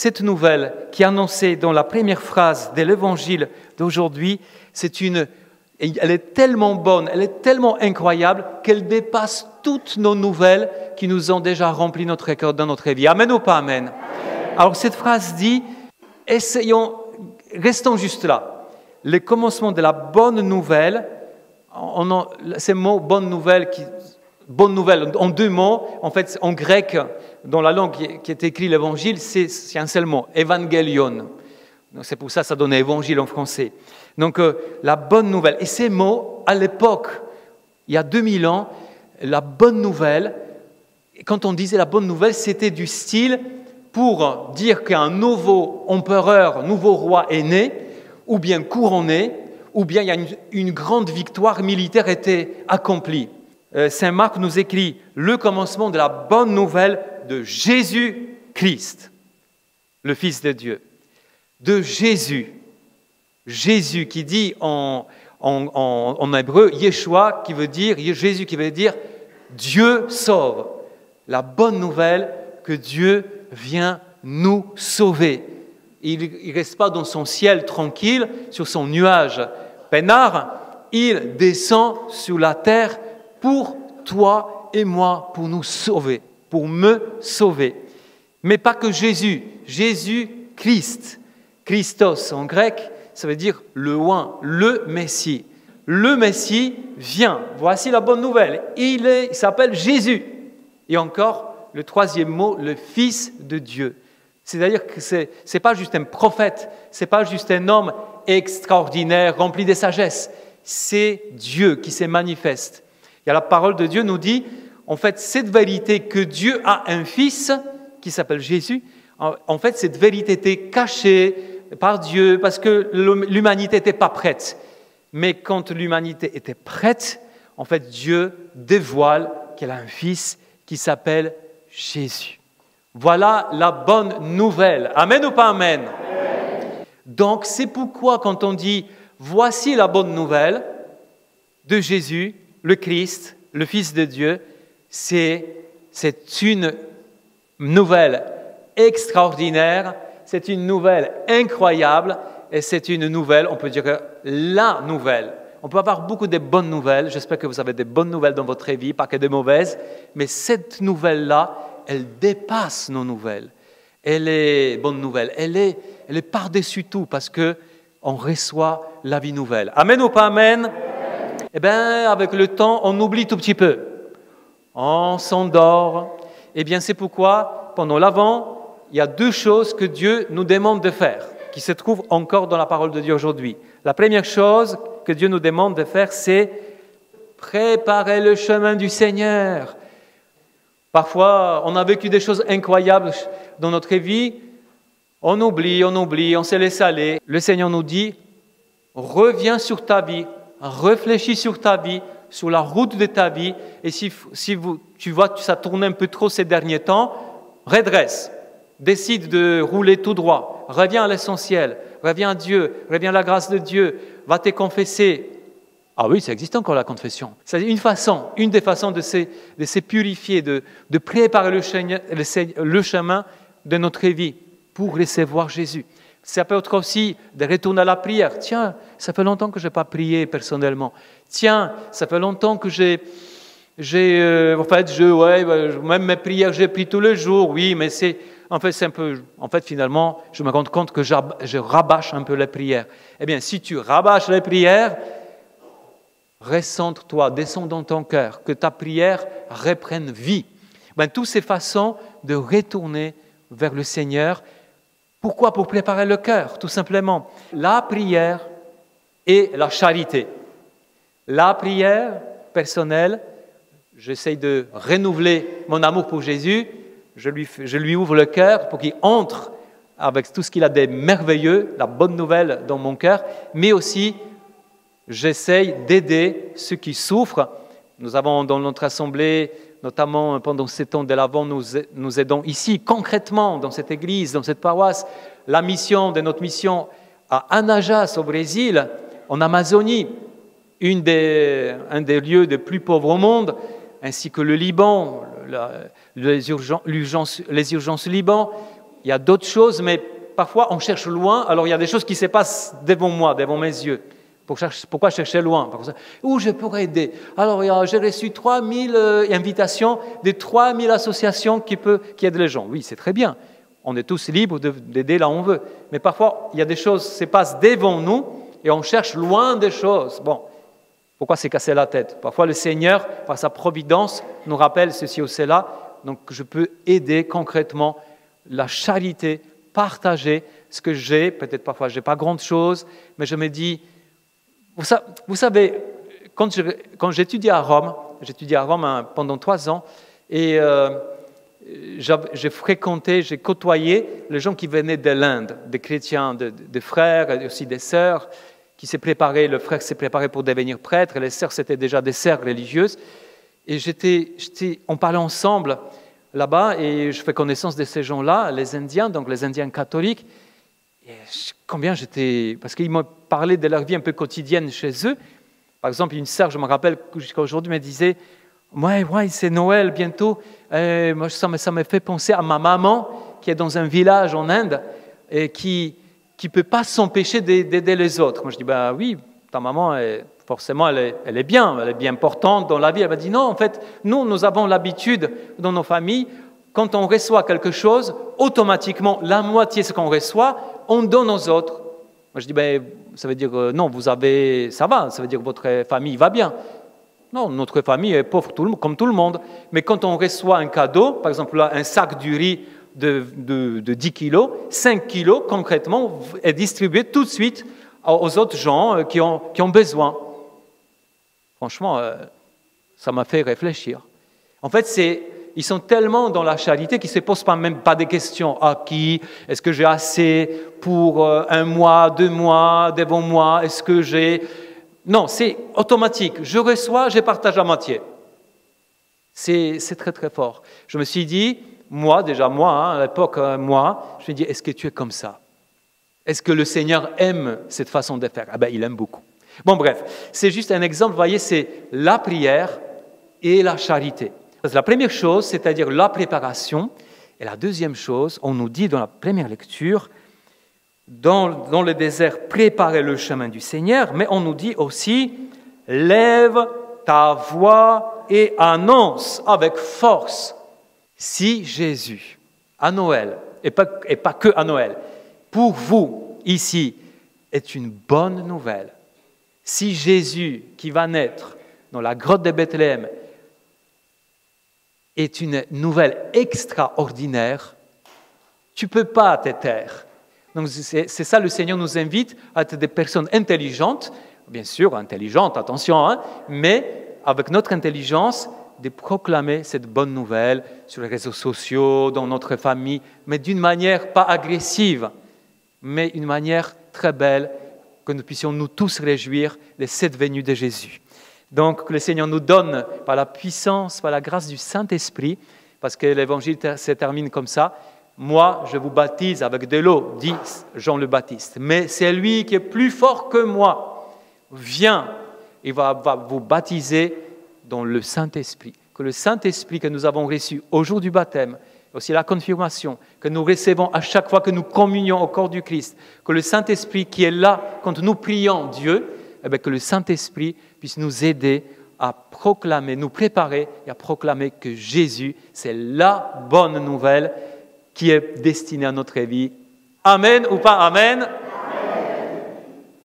cette nouvelle qui est annoncée dans la première phrase de l'évangile d'aujourd'hui, elle est tellement bonne, elle est tellement incroyable qu'elle dépasse toutes nos nouvelles qui nous ont déjà rempli notre cœur dans notre vie. Amen ou pas amen? Amen. Alors cette phrase dit, restons juste là. Le commencement de la bonne nouvelle, ces mots bonne nouvelle en deux mots, en fait en grec, dans la langue qui est écrit l'évangile, c'est un seul mot, évangélion. C'est pour ça que ça donne évangile en français. Donc la bonne nouvelle. Et ces mots, à l'époque, il y a 2000 ans, la bonne nouvelle, quand on disait la bonne nouvelle, c'était du style pour dire qu'un nouveau empereur, nouveau roi est né, ou bien couronné, ou bien il y a une grande victoire militaire était accomplie. Saint Marc nous écrit le commencement de la bonne nouvelle de Jésus-Christ, le Fils de Dieu. De Jésus. Jésus qui dit en hébreu, Yeshua, qui veut dire, Jésus qui veut dire Dieu sauve. La bonne nouvelle que Dieu vient nous sauver. Il ne reste pas dans son ciel tranquille, sur son nuage peinard, il descend sur la terre pour toi et moi, pour nous sauver, pour me sauver. Mais pas que Jésus, Jésus-Christ. Christos en grec, ça veut dire le oint, le Messie. Le Messie vient. Voici la bonne nouvelle. Il s'appelle Jésus. Et encore, le troisième mot, le Fils de Dieu. C'est-à-dire que ce n'est pas juste un prophète, ce n'est pas juste un homme extraordinaire, rempli de sagesse. C'est Dieu qui se manifeste. Et la parole de Dieu nous dit, en fait, cette vérité que Dieu a un Fils qui s'appelle Jésus, en fait, cette vérité était cachée par Dieu parce que l'humanité n'était pas prête. Mais quand l'humanité était prête, en fait, Dieu dévoile qu'elle a un Fils qui s'appelle Jésus. Voilà la bonne nouvelle. Amen ou pas amen? Amen. Donc, c'est pourquoi quand on dit « Voici la bonne nouvelle de Jésus, le Christ, le Fils de Dieu », c'est une nouvelle extraordinaire, c'est une nouvelle incroyable et c'est une nouvelle, on peut dire la nouvelle. On peut avoir beaucoup de bonnes nouvelles, j'espère que vous avez des bonnes nouvelles dans votre vie, pas que des mauvaises, mais cette nouvelle-là, elle dépasse nos nouvelles. Elle est bonne nouvelle, elle est par-dessus tout parce qu'on reçoit la vie nouvelle. Amen ou pas amen? Amen. Eh bien, avec le temps, on oublie tout petit peu. On s'endort. Eh bien, c'est pourquoi, pendant l'Avent, il y a deux choses que Dieu nous demande de faire, qui se trouvent encore dans la parole de Dieu aujourd'hui. La première chose que Dieu nous demande de faire, c'est préparer le chemin du Seigneur. Parfois, on a vécu des choses incroyables dans notre vie, on oublie, on se laisse aller. Le Seigneur nous dit, reviens sur ta vie, réfléchis sur ta vie, sur la route de ta vie, et si tu vois que ça tourne un peu trop ces derniers temps, redresse, décide de rouler tout droit, reviens à l'essentiel, reviens à Dieu, reviens à la grâce de Dieu, va te confesser. Ah oui, ça existe encore la confession. C'est une des façons de se purifier, de préparer le chemin de notre vie pour recevoir Jésus. Ça peut être aussi de retourner à la prière. Tiens, ça fait longtemps que je n'ai pas prié personnellement. Tiens, ça fait longtemps que même mes prières, j'ai prié tous les jours. Oui, mais finalement, je me rends compte que je rabâche un peu les prières. Eh bien, si tu rabâches les prières, recentre-toi, descends dans ton cœur, que ta prière reprenne vie. Toutes ces façons de retourner vers le Seigneur. Pourquoi? Pour préparer le cœur, tout simplement. La prière et la charité. La prière personnelle, j'essaie de renouveler mon amour pour Jésus, je lui ouvre le cœur pour qu'il entre avec tout ce qu'il a de merveilleux, la bonne nouvelle dans mon cœur, mais aussi j'essaie d'aider ceux qui souffrent. Nous avons dans notre assemblée, notamment pendant ces temps de l'Avent, nous aidons ici concrètement dans cette église, dans cette paroisse, notre mission à Anajas au Brésil, en Amazonie, un des lieux les plus pauvres au monde, ainsi que le Liban, les urgences Liban, il y a d'autres choses, mais parfois on cherche loin, alors il y a des choses qui se passent devant moi, devant mes yeux. Pourquoi chercher loin? Où je pourrais aider? Alors j'ai reçu 3000 invitations de 3000 associations qui aident les gens. Oui, c'est très bien. On est tous libres d'aider là où on veut. Mais parfois, il y a des choses qui se passent devant nous et on cherche loin des choses. Bon, pourquoi se casser la tête? Parfois, le Seigneur, par sa providence, nous rappelle ceci ou cela. Donc, je peux aider concrètement la charité, partager ce que j'ai. Peut-être parfois, je n'ai pas grand-chose, mais je me dis... Vous savez, quand j'étudiais à Rome pendant 3 ans, et j'ai fréquenté, j'ai côtoyé les gens qui venaient de l'Inde, des chrétiens, des frères et aussi des sœurs, qui s'est préparé, le frère s'est préparé pour devenir prêtre, et les sœurs c'était déjà des sœurs religieuses. Et on parlait ensemble là-bas, et je fais connaissance de ces gens-là, les Indiens, donc les Indiens catholiques. Et parce qu'ils m'ont parlé de leur vie un peu quotidienne chez eux. Par exemple, une sœur, je me rappelle jusqu'à aujourd'hui, me disait « Ouais, c'est Noël bientôt. Moi, ça me fait penser à ma maman qui est dans un village en Inde et qui ne peut pas s'empêcher d'aider les autres. » Moi, je dis « Ben oui, ta maman, forcément, elle est bien importante dans la vie. » Elle m'a dit « Non, en fait, nous avons l'habitude dans nos familles, quand on reçoit quelque chose, automatiquement, la moitié de ce qu'on reçoit, on donne aux autres. » Moi, je dis, ça veut dire, non, ça va, ça veut dire que votre famille va bien. Non, notre famille est pauvre comme tout le monde. Mais quand on reçoit un cadeau, par exemple, là, un sac du riz de 10 kilos, 5 kilos, concrètement, est distribué tout de suite aux autres gens qui ont besoin. Franchement, ça m'a fait réfléchir. En fait, ils sont tellement dans la charité qu'ils ne se posent même pas des questions. À qui? Est-ce que j'ai assez pour 1 mois, 2 mois, devant moi? Est-ce que j'ai... Non, c'est automatique. Je reçois, je partage à moitié. C'est très, très fort. Je me suis dit, à l'époque, je me suis dit, est-ce que tu es comme ça? Est-ce que le Seigneur aime cette façon de faire? Il aime beaucoup. Bon, bref, c'est juste un exemple. Vous voyez, c'est la prière et la charité. La première chose, c'est-à-dire la préparation. Et la deuxième chose, on nous dit dans la première lecture, dans le désert, préparez le chemin du Seigneur, mais on nous dit aussi, lève ta voix et annonce avec force. Si Jésus, à Noël, et pas que à Noël, pour vous, ici, est une bonne nouvelle, si Jésus, qui va naître dans la grotte de Bethléem, est une nouvelle extraordinaire, tu ne peux pas te taire. Donc c'est ça, le Seigneur nous invite à être des personnes intelligentes, bien sûr, intelligentes, attention, mais avec notre intelligence, de proclamer cette bonne nouvelle sur les réseaux sociaux, dans notre famille, mais d'une manière pas agressive, mais une manière très belle, que nous puissions nous tous réjouir de cette venue de Jésus. Donc, que le Seigneur nous donne, par la puissance, par la grâce du Saint-Esprit, parce que l'Évangile se termine comme ça. Moi, je vous baptise avec de l'eau, dit Jean le Baptiste. Mais c'est lui qui est plus fort que moi. Viens, il va vous baptiser dans le Saint-Esprit. Que le Saint-Esprit que nous avons reçu au jour du baptême, aussi la confirmation, que nous recevons à chaque fois que nous communions au corps du Christ, que le Saint-Esprit qui est là quand nous prions Dieu, que le Saint-Esprit puisse nous aider à proclamer, nous préparer et à proclamer que Jésus, c'est la bonne nouvelle qui est destinée à notre vie. Amen ou pas amen?